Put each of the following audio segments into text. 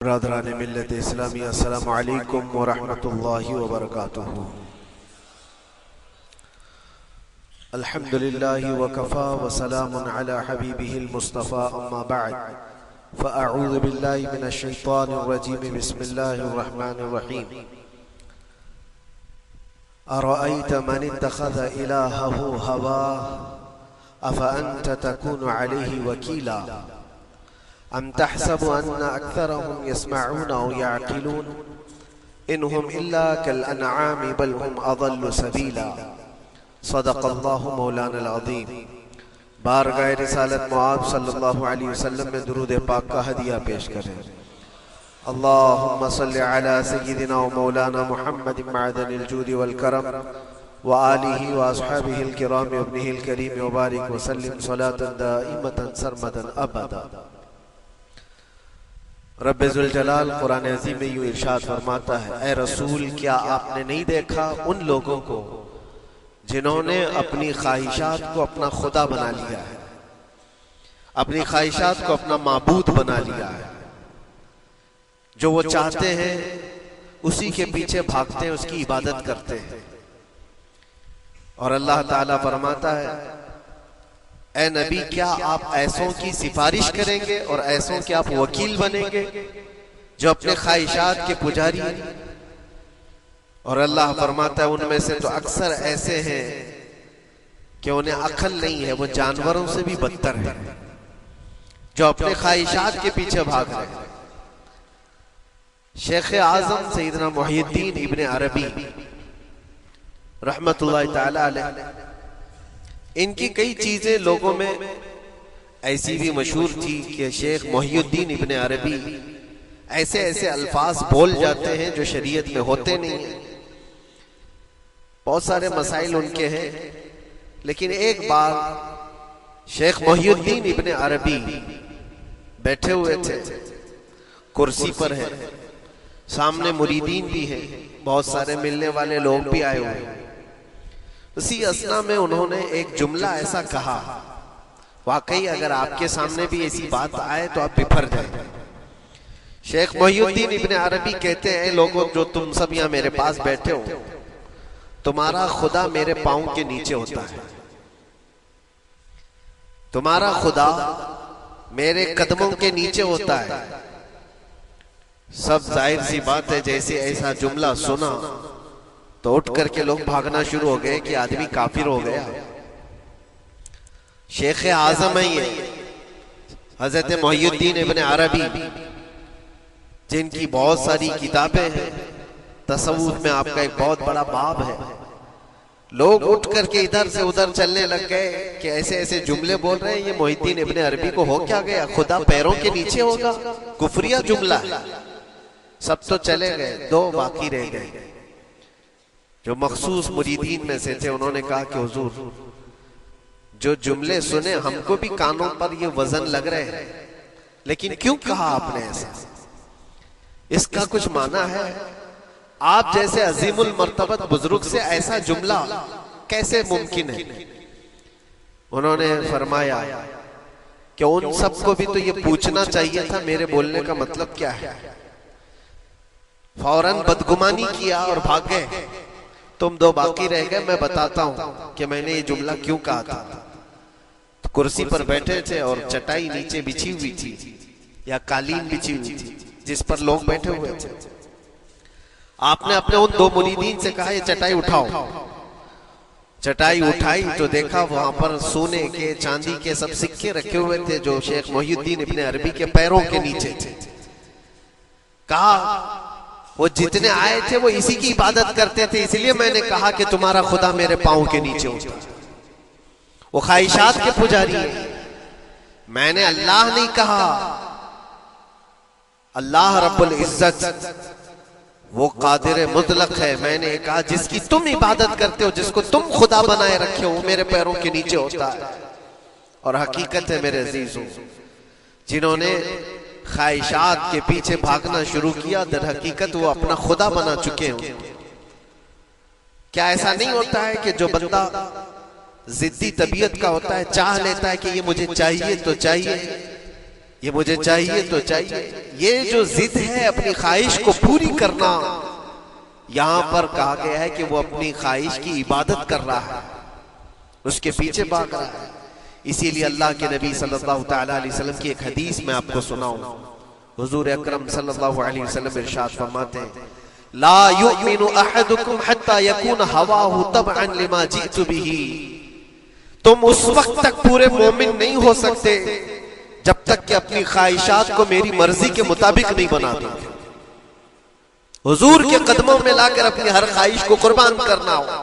बरादरान मिल्लत इस्लामी अस्सलामु अलैकुम व रहमतुल्लाहि व बरकातुहू। अल्हम्दुलिल्लाहि व कफ़ा व सलामुन अला हबीबिहिल मुस्तफ़ा अम्मा बअद फ़अऊज़ु बिल्लाहि मिनश शैतानिर रजीम बिस्मिल्लाहिर रहमानिर रहीम। अरअयत मन इत्तख़ज़ इलाहहु हवाह अफ़अन्त तकूनु अलैहि वकीला अम तहसबु अन्ना अक्सरहुम यस्मऊन औ यअक़िलून इन्हुम इल्ला कल अनआमि बल हुम अज़ल्लु सबीला। सदक़ल्लाहु मौलाना अज़ीम। बारगाह रिसालत मुआज़ सल्लल्लाहु अलैहि वसल्लम में दुरूद पाक का हदिया पेश करें। अल्लाहुम्मा सल्लि अला सय्यिदिना व मौलाना मुहम्मदिन मअदनिल जूदि वल करम व आलिहि व अस्हाबिहिल किराम व इब्निहिल करीम व बारिक व सल्लिम सलातन दाइमतन सरमदन अबदा। रब्बुल जलाल कुरान अज़ीम में यूं इरशाद फरमाता है, ऐ रसूल क्या आपने नहीं देखा उन लोगों को जिन्होंने अपनी ख्वाहिशात को अपना खुदा बना लिया है, अपनी ख्वाहिशात को अपना माबूद बना लिया है। जो वो चाहते हैं उसी के पीछे भागते हैं, उसकी इबादत करते हैं। और अल्लाह ताला फरमाता है, ऐ नबी क्या आप ऐसों की सिफारिश करेंगे और ऐसों के आप वकील बनेंगे जो अपने ख्वाहिशात के पुजारी हैं। और अल्लाह फरमाता है उनमें से तो अक्सर ऐसे हैं कि उन्हें अक्ल नहीं है, वो जानवरों से भी बदतर है जो अपने ख्वाहिशात के पीछे भाग रहे हैं। शेख आजम सैयदना मुहियुद्दीन इब्ने अरबी रहमतुल्लाहि ताला अलैह, इनकी कई चीजें लोगों में ऐसी भी मशहूर थी कि शेख मुहियुद्दीन इब्ने अरबी ऐसे ऐसे अल्फाज बोल जाते हैं जो शरीयत में होते नहीं हैं। बहुत सारे मसाइल उनके हैं, लेकिन एक बार शेख मुहियुद्दीन इब्ने अरबी बैठे हुए थे, कुर्सी पर है, सामने मुरीदीन भी है, बहुत सारे मिलने वाले लोग भी आए हुए हैं। उसी असना में उन्होंने एक जुमला ऐसा कहा, वाकई अगर आपके सामने भी ऐसी बात आए तो आप बिफर जाए। शेख मुहियुद्दीन इब्ने अरबी कहते हैं, लोगों जो तुम सब यहाँ मेरे पास बैठे हो, तुम्हारा खुदा मेरे पांव के नीचे होता है, तुम्हारा खुदा मेरे कदमों के नीचे होता है। सब जाहिर सी बात है, जैसे ऐसा जुमला सुना तो उठ करके लोग भागना शुरू हो गए कि आदमी काफिर हो गया। शेख आजम है ये हजरत मुहियुद्दीन इब्ने अरबी, जिनकी बहुत सारी किताबें हैं। तसव्वुफ में आपका एक बहुत बड़ा बाब है। लोग उठ करके इधर से उधर चलने लग गए कि ऐसे ऐसे जुमले बोल रहे हैं, ये मुहियुद्दीन इब्ने अरबी को हो क्या गया, खुदा पैरों के नीचे होगा, कुफरिया जुमला है। सब तो चले गए, दो बाकी रह गए जो मखसूस मुरीदीन में से थे। उन्होंने कहा कि हुजूर जो जुमले सुने हमको भी कानों पर ये वजन लग रहे हैं, लेकिन क्यों कहा आपने ऐसा, इसका कुछ माना है? आप जैसे अजीमुल मर्तबत बुजुर्ग से ऐसा जुमला कैसे मुमकिन है? उन्होंने फरमाया कि उन सबको भी तो ये पूछना चाहिए था मेरे बोलने का मतलब क्या है। फौरन बदगुमानी किया और भाग गए। तुम दो बाकी रह गए, मैं बताता हूं कि मैंने ये जुमला क्यों कहा था। तो कुर्सी पर बैठे थे और चटाई नीचे बिछी हुई थी या कालीन बिछी हुई थी जिस पर लोग बैठे हुए थे। आपने अपने उन दो मुरीदीन से कहा ये चटाई उठाओ। चटाई उठाई तो देखा वहां पर सोने के चांदी के सब सिक्के रखे हुए थे जो शेख मुहियुद्दीन इब्ने अरबी के पैरों के नीचे थे। कहा वो जितने आए थे वो इसी की इबादत करते थे, इसलिए मैंने कहा कि तुम्हारा खुदा मेरे पांव के नीचे होता है। वो ख्वाहिशात के पुजारी है। मैंने अल्लाह नहीं कहा, अल्लाह रब्बुल इज्जत वो कादिर मुतलक है। मैंने कहा जिसकी तुम इबादत करते हो, जिसको तुम खुदा बनाए रखे हो, वो मेरे पैरों के नीचे होता है। और हकीकत है मेरे अजीजों, जिन्होंने ख्वाहिशात के पीछे भागना शुरू किया, दर हकीकत वो अपना खुदा बना चुके हैं। क्या ऐसा नहीं होता है कि जो बंदा जिद्दी तबीयत का होता है, चाह लेता है कि ये मुझे चाहिए तो चाहिए, ये मुझे चाहिए तो चाहिए। ये जो जिद है अपनी ख्वाहिश को पूरी करना, यहां पर कहा गया है कि वो अपनी ख्वाहिश की इबादत कर रहा है, उसके पीछे भाग रहा है। इसीलिए अल्लाह के नबी सल्लल्लाहु तआला अलैहि वसल्लम की एक हदीस मैं आपको सुनाऊं। हुजूर अकरम सल्लल्लाहु अलैहि वसल्लम इरशाद फरमाते हैं, ला युमिनु अहदुकुम हत्ता यकून हवाहु तबअन लिमा जितु बिही। तुम उस वक्त तक पूरे मोमिन नहीं हो सकते जब तक कि अपनी ख्वाहिशात को मेरी मर्जी के मुताबिक नहीं बना दो। हुजूर के कदमों में लाकर अपनी हर ख्वाहिश को कुर्बान करना हो।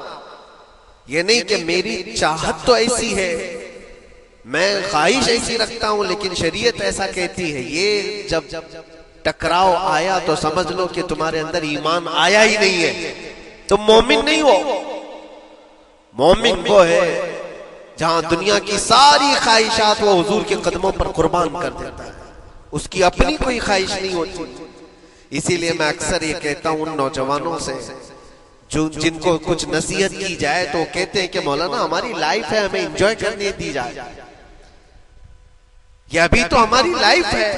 ये नहीं कि मेरी चाहत तो ऐसी है, मैं ख्वाहिश ऐसी रखता हूं, लेकिन शरीयत ऐसा कहती है। ये जब टकराव आया तो समझ लो कि तुम्हारे अंदर ईमान आया ही नहीं है, तुम मोमिन नहीं हो। मोमिन वो है जहां दुनिया की सारी ख्वाहिशात वो हुजूर के कदमों पर कुर्बान कर देता है, उसकी अपनी कोई ख्वाहिश नहीं होती। इसीलिए मैं अक्सर ये कहता हूं उन नौजवानों से जो जिनको कुछ नसीहत की जाए तो कहते हैं कि मौलाना हमारी लाइफ है, हमें एंजॉय करने दी जाए। ये अभी तो हमारी लाइफ है,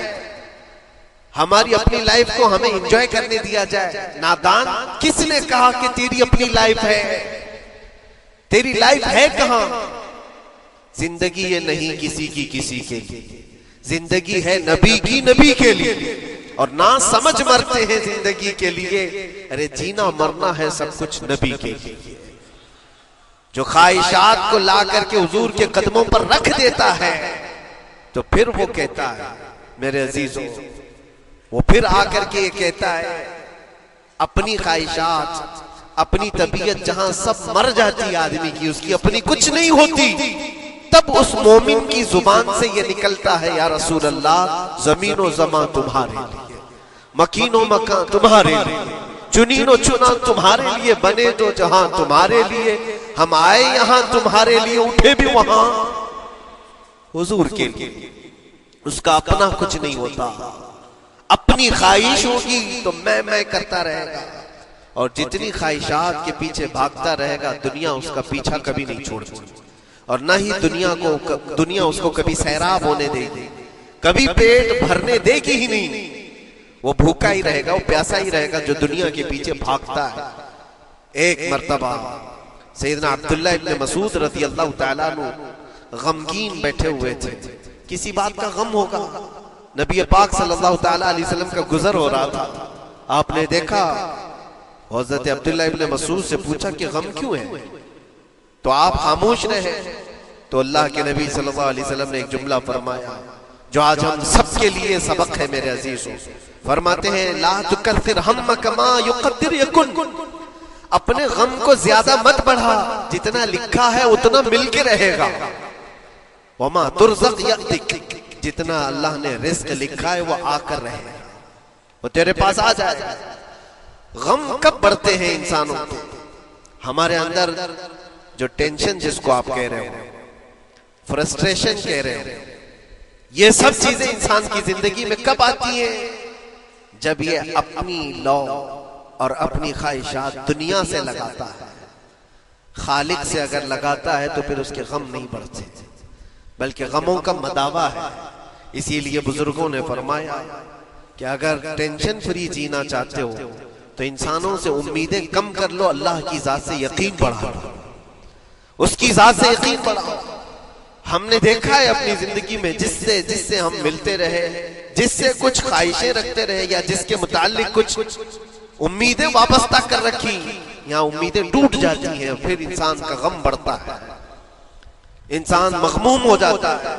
हमारी अपनी लाइफ को हमें एंजॉय करने दिया जाए। नादान, किसने कहा कि तेरी अपनी लाइफ है? तेरी लाइफ है कहां? जिंदगी ये नहीं किसी की किसी के लिए, जिंदगी है नबी की नबी के लिए। और ना समझ मरते हैं जिंदगी के लिए, अरे जीना मरना है सब कुछ नबी के लिए। जो ख्वाहिशात को ला करके हुजूर के कदमों पर रख देता है, तो फिर वो कहता है मेरे अजीजों, वो फिर आकर के ये कहता है अपनी ख्वाहिशात, अपनी तबीयत जहां सब मर जाती है आदमी की, उसकी अपनी कुछ नहीं होती, तब उस मोमिन की जुबान से ये निकलता है या रसूल अल्लाह, जमीनो जमा तुम्हारे लिए, मकीनो मकान तुम्हारे लिए, चुनीनो चुना तुम्हारे लिए, बने तो जहां तुम्हारे लिए, हम आए यहां तुम्हारे लिए, उठे भी वहां हुजूर के लिए। उसका अपना कुछ नहीं होता, अपनी ख्वाहिश होगी तो मैं करता रहेगा, और जितनी ख्वाहिशात के पीछे भागता रहेगा दुनिया उसका पीछा कभी नहीं छोड़ती, और ना ही दुनिया उसको कभी सैराब होने देगी, कभी पेट भरने देगी ही नहीं। वो भूखा ही रहेगा, वो प्यासा ही रहेगा जो दुनिया के पीछे भागता है। एक मर्तबा सैयदना अब्दुल्लाह इब्न मसूद रज़ी अल्लाह तआला अन्हु गमगीन बैठे हुए थे, किसी बात का गम होगा। नबी पाक सल्लल्लाहु तआला अलैहि वसल्लम का गुजर हो रहा था, आपने देखा, हज़रत अब्दुल्लाह इब्न मसूद से पूछा कि गम क्यों है, तो आप खामोश रहे। तो अल्लाह के नबी सल्लल्लाहु अलैहि वसल्लम ने एक जुमला फरमाया जो आज हम सबके लिए सबक है मेरे अजीजों। फरमाते हैं ला तुकत्थिर हम्मक मा युक़द्दिर यकुन, अपने गम को ज्यादा मत बढ़ा, जितना लिखा है उतना मिलके रहेगा। वमा तुरज़क़ यअतिक, जितना अल्लाह ने रिज़्क़ लिखा है वो आकर रहेगा, वो तेरे पास आ जाएगा। गम कब बढ़ते हैं इंसानों के? हमारे अंदर जो टेंशन जिसको आप कह रहे हो, फ्रस्ट्रेशन कह रहे हो, ये सब चीजें इंसान की जिंदगी में कब आती हैं? जब ये अपनी लौ और अपनी ख्वाहिशात दुनिया से लगाता है। खालिक से अगर लगाता है तो फिर उसके गम नहीं बढ़ते, बल्कि गमों का मदावा है। इसीलिए बुजुर्गों ने फरमाया कि अगर टेंशन फ्री जीना चाहते हो तो इंसानों से उम्मीदें कम कर लो, अल्लाह की जात से यकीन बढ़ाओ, उसकी जात से यकीन बढ़ाओ। हमने देखा है अपनी जिंदगी में जिससे हम मिलते रहे, जिससे कुछ ख्वाहिशें रखते रहे या जिसके मुताल्लिक कुछ उम्मीदें वाबस्ता कर रखी, यहाँ उम्मीदें टूट जाती हैं, फिर इंसान का गम बढ़ता है, इंसान मगमूम हो जाता है।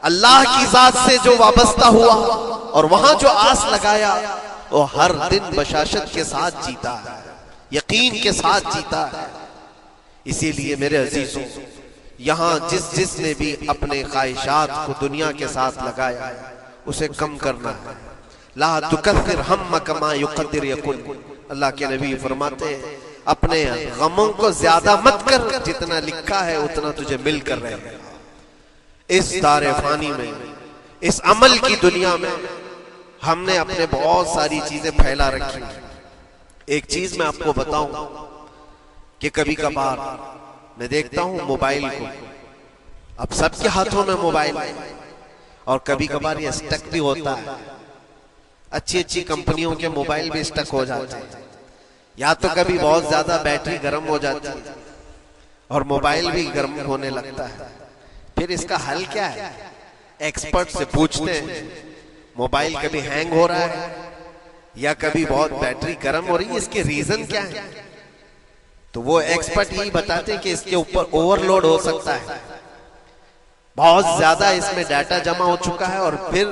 अल्लाह की जात से जो वाबस्ता हुआ और वहां जो आस लगाया, वो हर दिन बशाशत के साथ जीता है, यकीन के साथ जीता है। इसीलिए मेरे अजीजों, यहाँ जिसने भी अपने ख्वाहिशात को दुनिया के साथ लगाया उसे कम करना है। ला तुकत्थिर हम्मक मा युक़द्दिर यकुन, अल्लाह के नबी फरमाते हैं अपने गमों को ज्यादा मत कर, जितना लिखा है उतना तुझे मिल कर रहेगा। इस दारे फानी में, इस अमल की दुनिया में हमने अपने बहुत सारी चीजें फैला रखी। एक चीज मैं आपको बताऊं कि कभी कभार मैं देखता हूं मोबाइल को, अब सबके हाथों में मोबाइल है, और कभी कभार ये स्टक भी होता है। अच्छी अच्छी कंपनियों के मोबाइल भी स्टक हो जाते हैं, या तो कभी बहुत ज्यादा बैटरी गर्म हो जाती है और मोबाइल भी गर्म होने लगता है। फिर इसका हल क्या है? एक्सपर्ट से पूछते हैं, मोबाइल कभी हैंग हो रहा है या कभी बहुत बैटरी गर्म हो रही है, इसके रीजन क्या है? तो वो एक्सपर्ट यही बताते हैं कि इसके ऊपर ओवरलोड हो सकता है, बहुत ज्यादा इसमें डाटा जमा हो चुका है और फिर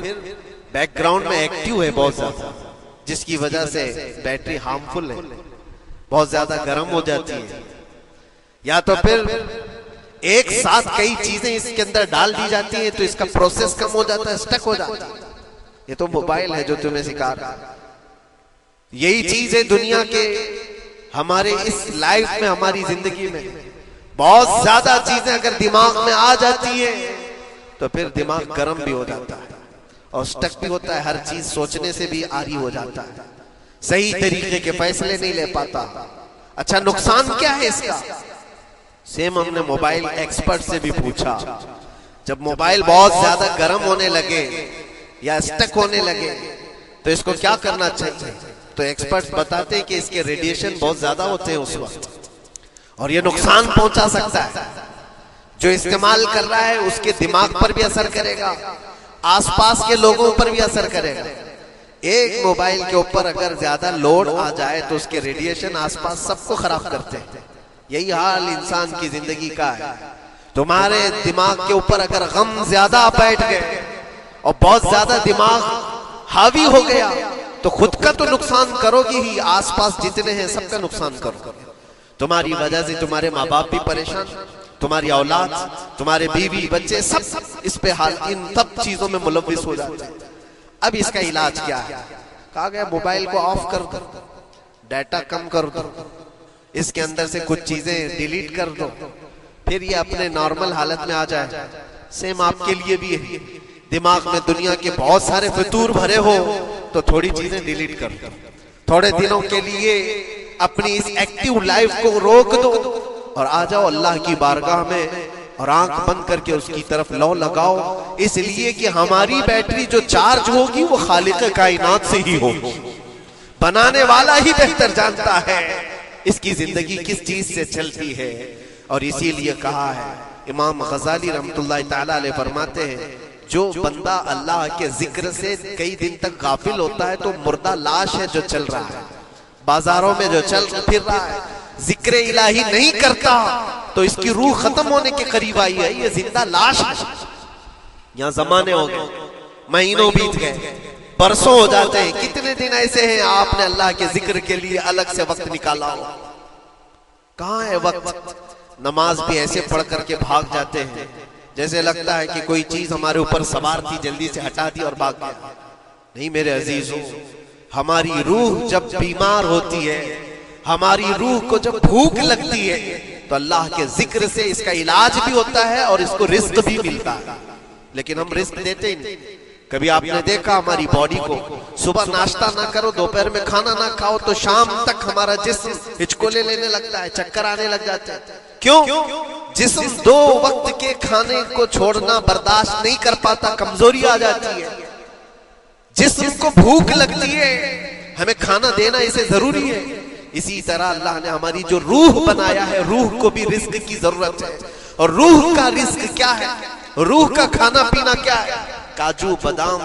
बैकग्राउंड में एक्टिव है बहुत ज्यादा, जिसकी वजह से बैटरी हार्मफुल है, बहुत ज्यादा गर्म हो जाती है। या तो फिर एक साथ कई चीजें इसके अंदर डाल दी जाती हैं तो इसका प्रोसेस कम हो जाता है, स्टक हो जाता है। ये तो मोबाइल है जो तुम्हें सिखा रहा है। यही चीज है दुनिया के हमारे इस लाइफ में, हमारी जिंदगी में बहुत ज्यादा चीजें अगर दिमाग में आ जाती है तो फिर दिमाग गर्म भी हो जाता है और स्टक भी होता है, हर चीज सोचने से भी आरी हो जाता है, सही तरीके के फैसले नहीं ले पाता। अच्छा, नुकसान क्या है इसका? सेम हमने मोबाइल एक्सपर्ट से भी पूछा, जब मोबाइल बहुत ज्यादा गर्म होने लगे या स्टक होने लगे तो इसको क्या करना चाहिए? तो एक्सपर्ट्स बताते हैं कि इसके रेडिएशन बहुत ज्यादा होते हैं उस वक्त और ये नुकसान पहुंचा सकता है। जो इस्तेमाल कर रहा है उसके दिमाग पर भी असर करेगा, आसपास के लोगों पर भी असर करेगा। एक मोबाइल के ऊपर अगर ज्यादा लोड आ जाए तो उसके रेडिएशन आसपास सबको खराब करते हैं। यही हाल इंसान की जिंदगी का है। तुम्हारे दिमाग के ऊपर अगर गम ज्यादा बैठ गए और बहुत ज्यादा दिमाग हावी हो गया तो खुद का तो नुकसान करोगी ही, आसपास जितने हैं सबका नुकसान करो। तुम्हारी वजह से तुम्हारे माँ बाप भी परेशान, तुम्हारी औलाद, तुम्हारे बीवी बच्चे सब इस पे हाल, इन सब चीजों में मुलव्विस हो जाते हैं। अब इसका इलाज क्या है? कहा गया मोबाइल को ऑफ कर दो, डाटा कम कर दो, इसके अंदर से कुछ चीजें डिलीट कर दो, फिर ये अपने नॉर्मल हालत में आ जाए। सेम आपके लिए भी है, दिमाग में दुनिया के बहुत सारे फितूर भरे हो तो थोड़ी चीजें डिलीट कर दो, थोड़े दिनों के लिए अपनी इस एक्टिव लाइफ को रोक दो और आ जाओ अल्लाह की बारगाह में और आंख बंद करके उसकी तरफ लौ लगाओ, इसलिए कि हमारी बैटरी जो चार्ज होगी वो खालिक कायनात से ही होगी। बनाने वाला ही बेहतर जानता है इसकी जिंदगी किस चीज से चलती है। और इसीलिए कहा है, इमाम गजाली रहमतुल्लाह ताला अलैह फरमाते हैं, जो बंदा अल्लाह के जिक्र से कई दिन तक गाफिल होता है तो मुर्दा लाश है जो चल रहा है, बाजारों में जो चल फिर रहा है, जिक्र इलाही नहीं करता तो इसकी रूह खत्म होने के करीब आई है, ये जिंदा लाश है। यहाँ जमाने हो गए, महीनों बीत गए, बरसों हो जाते हैं, कितने दिन ऐसे हैं आपने अल्लाह के जिक्र के लिए अलग से वक्त निकाला हो? कहाँ है वक्त? नमाज भी ऐसे पढ़ करके भाग जाते हैं जैसे लगता है कि कोई चीज हमारे ऊपर सवार थी, जल्दी से हटा दी और भाग गया। नहीं मेरे अजीजों, हमारी रूह जब बीमार होती है, हमारी रूह को जब भूख लगती है तो अल्लाह के जिक्र से इसका इलाज भी होता है और इसको रिस्क भी मिलता है, लेकिन हम रिस्क देते ही नहीं। कभी आपने देखा हमारी बॉडी को, सुबह नाश्ता ना करो, दोपहर में खाना ना खाओ तो शाम तक हमारा जिस्म हिचकोले लेने लगता है, चक्कर आने लग जाते हैं। क्यों? जिस्म 2 वक्त के खाने को छोड़ना बर्दाश्त नहीं कर पाता, कमजोरी आ जाती है, जिस्म को भूख लगती है, हमें खाना देना इसे जरूरी है। इसी तरह अल्लाह ने हमारी जो रूह बनाया है, रूह को भी रिस्क की जरूरत है। और रूह का रिस्क क्या है? रूह का खाना पीना क्या है? काजू बादाम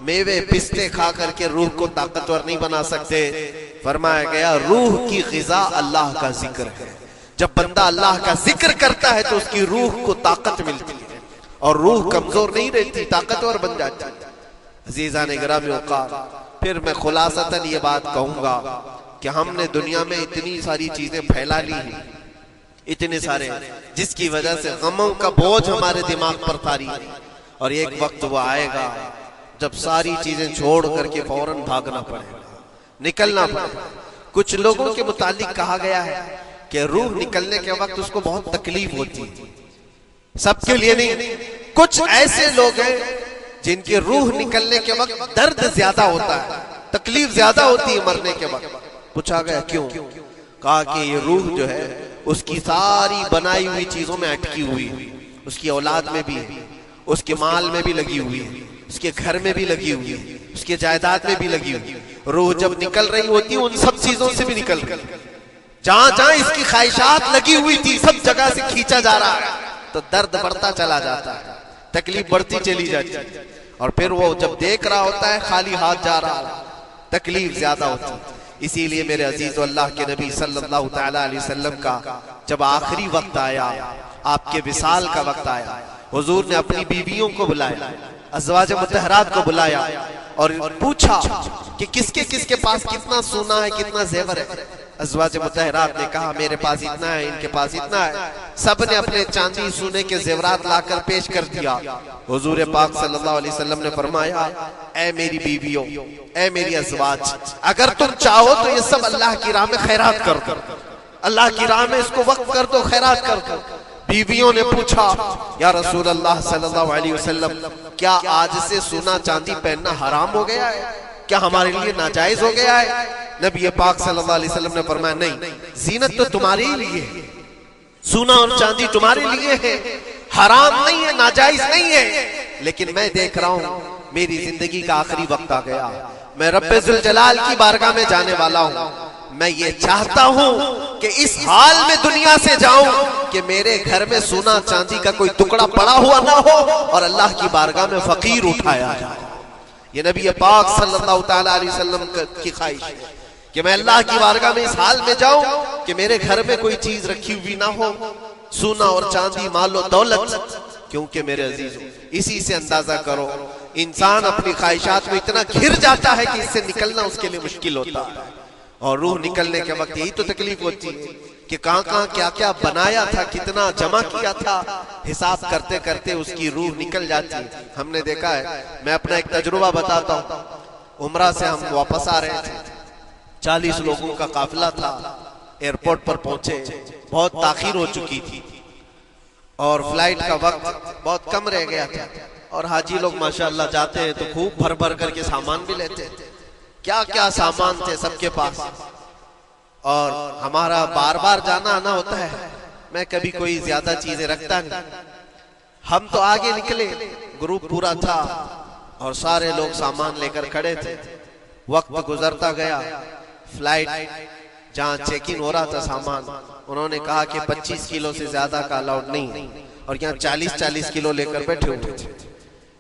मेवे पिस्ते खा करके रूह को ताकतवर नहीं बना सकते। फरमाया गया रूह की ग़िज़ा अल्लाह का जिक्र है। जब बंदा अल्लाह का जिक्र करता है तो उसकी रूह को ताकत मिलती है और रूह कमजोर नहीं रहती, ताकतवर बन जाती है। अज़ीज़ान गिरामी औक़ात, फिर मैं खुलासतन ये बात कहूंगा कि हमने दुनिया में इतनी सारी चीजें फैला ली हैं, इतने सारे, जिसकी वजह से गमों का बोझ हमारे दिमाग पर तारी है। और एक वक्त वो आएगा जब सारी चीजें छोड़ करके फौरन भागना पड़ेगा, निकलना पड़ेगा। कुछ लोगों के मुतालिक कहा गया है कि रूह निकलने के वक्त उसको बहुत तकलीफ होती है, सबके लिए नहीं। कुछ ऐसे लोग हैं जिनके रूह निकलने के वक्त दर्द ज्यादा होता है, तकलीफ ज्यादा होती है मरने के वक्त। पूछा गया क्यों? कहा कि ये रूह जो है उसकी सारी बनाई हुई चीजों में अटकी हुई है, उसकी औलाद में भी है, उसके माल में भी लगी हुई है, उसके घर में भी लगी हुई है, उसके जायदाद में भी लगी हुई है। रूह जब निकल रही होती है उन सब चीजों से भी निकल रही, जहां जहां इसकी ख्वाहिशात लगी हुई थी सब जगह से खींचा जा रहा है, तो दर्द बढ़ता चला जाता है, तकलीफ बढ़ती चली जाती है। और फिर वो जब देख रहा होता है खाली हाथ जा रहा है, तकलीफ ज्यादा होती है। इसीलिए मेरे अजीज अल्लाह के नबी सल्लल्लाहु तआला अलैहि वसल्लम का जब आखिरी वक्त आया, आपके विसाल का वक्त आया, हुजूर ने अपनी बीवियों को बुलाया, अज़वाज मुतहरात को बुलाया और पूछा कि किसके किसके पास कितना सोना है, कितना जेवर है। अज़वाज मुतहरात ने कहा मेरे पास इतना है, इनके पास इतना है। सब ने अपने चांदी सोने के जेवरात लाकर पेश कर दिया। हुजूर पाक सल्लल्लाहु अलैहि वसल्लम ने फरमाया, ऐ मेरी बीवियों, ऐ मेरी अज़वाज, अगर तुम चाहो तो ये सब अल्लाह की राह में खैरात कर दो, अल्लाह की राह में इसको वक्फ कर दो, खैरात कर दो। बीवियों ने पूछा, या रसूल अल्लाह सल्लल्लाहु अलैहि वसल्लम, क्या आज से सोना चांदी पहनना हराम हो गया है? क्या हमारे लिए नाजायज हो गया है? नबी पाक सल्लल्लाहु अलैहि वसल्लम ने फरमाया, नहीं, जीनत तो तुम्हारे ही लिए है, सोना और चांदी तुम्हारे लिए है, हराम नहीं है, नाजायज नहीं है। लेकिन मैं देख रहा हूं मेरी जिंदगी का आखिरी वक्त आ गया, मैं रब्बे जुल जलाल की बारगाह में जाने वाला हूं। मैं ये चाहता हूं कि इस हाल में दुनिया से जाऊं कि मेरे घर में सोना चांदी का कोई टुकड़ा पड़ा हुआ ना हो और अल्लाह की बारगाह में फकीर उठाया जाए। ये नबी पाक सल्लल्लाहु तआला अलैहि वसल्लम की ख्वाहिश है कि मैं अल्लाह की बारगाह में इस हाल में जाऊं कि मेरे घर में कोई चीज रखी हुई ना हो, सोना और चांदी, मालो दौलत। क्योंकि मेरे अजीजों, इसी से अंदाजा करो इंसान अपनी ख्वाहिशात में इतना घिर जाता है कि इससे निकलना उसके लिए मुश्किल होता है। और रूह निकलने के वक्त यही तो तकलीफ होती है कि कहां कहां क्या क्या बनाया था, कितना जमा किया था, हिसाब करते करते उसकी रूह निकल जाती है। हमने देखा है, मैं अपना एक तजुर्बा बताता हूँ। उम्रा से हम वापस आ रहे थे, 40 लोगों का काफिला था, एयरपोर्ट पर पहुंचे, बहुत ताखीर हो चुकी थी और फ्लाइट का वक्त बहुत कम रह गया था। और हाजी लोग माशाअल्लाह जाते हैं तो खूब भर भर करके सामान भी लेते थे, क्या क्या सामान थे सबके पास। और हमारा बार बार जाना आना होता है, मैं कभी कोई ज्यादा चीजें रखता नहीं। हम तो आगे निकले, ग्रुप पूरा था और सारे लोग सामान लेकर खड़े थे। वक्त गुजरता गया, फ्लाइट जहां चेक इन हो रहा था सामान, उन्होंने कहा कि 25 किलो से ज्यादा का अलाउड नहीं है और यहाँ 40-40 किलो लेकर बैठे हुए थे।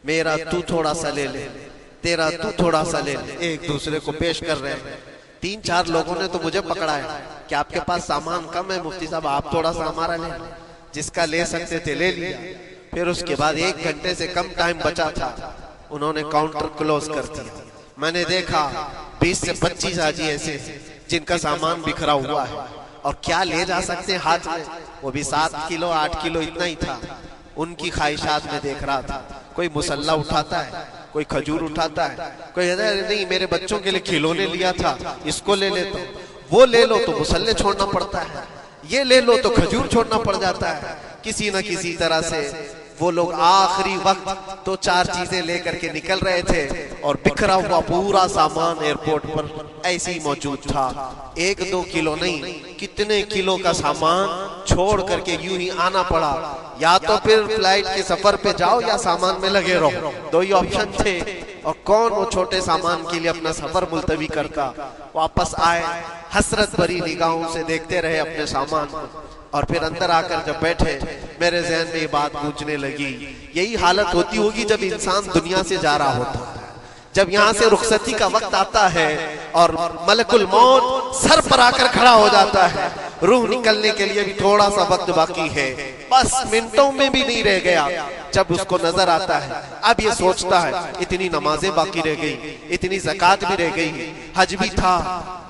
मेरा तू थोड़ा सा ले ले, तेरा तू थोड़ा सा ले ले, एक दूसरे को पेश कर रहे हैं। 3-4 लोगों ने तो मुझे पकड़ा है कि आपके पास सामान कम है मुफ्ती साहब, आप थोड़ा सा हमारा ले, जिसका ले सकते थे ले लिया। फिर उसके बाद 1 घंटे से कम टाइम बचा था, उन्होंने काउंटर क्लोज कर दिया। मैंने देखा 20 से 25 हाजी ऐसे जिनका सामान बिखरा हुआ है और क्या ले जा सकते हैं हाथ में, वो भी 7 किलो 8 किलो इतना ही था। उनकी ख्वाहिशात में देख रहा था, कोई मुसल्ला उठाता है, कोई खजूर उठाता है, कोई नहीं मेरे बच्चों के लिए खिलौने लिया था इसको ले लेता हूं, वो ले लो तो मुसल्ले छोड़ना पड़ता है, ये ले लो तो खजूर छोड़ना पड़ जाता है। किसी न किसी तरह से वो लोग आखिरी वक्त तो 4 चीजें लेकर के निकल रहे थे और बिखरा हुआ पूरा सामान एयरपोर्ट पर ऐसे ही मौजूद था। 1-2 किलो नहीं, कितने किलो का सामान छोड़ करके यूं ही आना पड़ा। या तो फिर फ्लाइट के सफर पे जाओ या सामान में लगे रहो, 2 ही ऑप्शन थे। और कौन वो छोटे सामान के लिए अपना सफर मुलतवी करता। वापस आए, हसरत भरी निगाहों से देखते रहे अपने सामान को और फिर अंदर आकर जब बैठे मेरे जहन में ये बात पूछने लगी, यही हालत होती होगी जब इंसान दुनिया से जा रहा होता है, जब यहाँ से रुखसती का वक्त आता है और मलकुल मौत सर पर आकर खड़ा हो जाता है, रूह निकलने के लिए भी थोड़ा सा वक्त बाकी है, बस मिनटों में भी नहीं रह गया। जब उसको नजर आता है, अब ये सोचता है इतनी नमाजें बाकी रह गई, इतनी ज़कात भी रह गई, हज भी था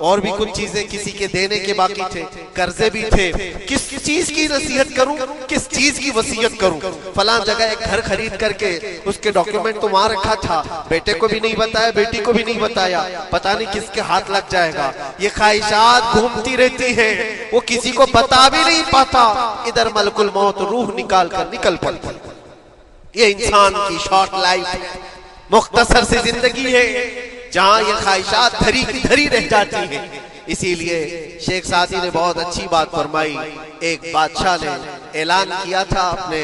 और भी कुछ चीजें किसी के देने के बाकी थे, कर्जे भी थे, किस चीज की नसीहत करूं, किस चीज की वसीयत करूं। फलां जगह एक घर खरीद करके उसके डॉक्यूमेंट तो वहां रखा था, बेटे को भी नहीं बताया, बेटी को भी नहीं बताया, पता नहीं किसके हाथ लग जाएगा। ये ख्वाहिशात घूमती रहती है, वो किसी को बता भी नहीं पाता। इधर मलकुल मौत रूह निकाल कर निकल पड़ती। ये इंसान की शॉर्ट लाइफ है, मुख्तसर सी जिंदगी है जहां ये ख्वाहिशात धरी की धरी रह जाती है। इसीलिए शेख सादी ने बहुत अच्छी बात फरमाई। एक बादशाह ने ऐलान किया था अपने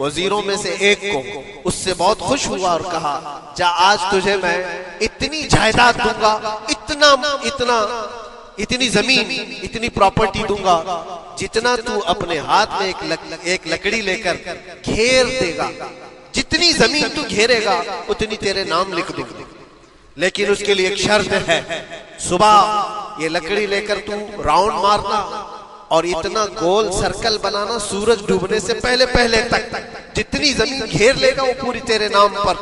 वजीरों में से एक को उससे बहुत खुश हुआ और कहा, जा आज तुझे मैं इतनी जायदाद दूंगा, इतनी जमीन, इतनी प्रॉपर्टी दूंगा, जितना तू अपने हाथ में एक लकड़ी लेकर घेर देगा, जितनी जमीन तू घेरेगा उतनी तेरे नाम लिख दूंगा। लेकिन उसके लिए एक शर्त है, सुबह ये लकड़ी लेकर तू राउंड मारना और इतना गोल सर्कल बनाना सूरज डूबने से पहले पहले तक, जितनी जमीन घेर लेगा वो पूरी तेरे नाम पर।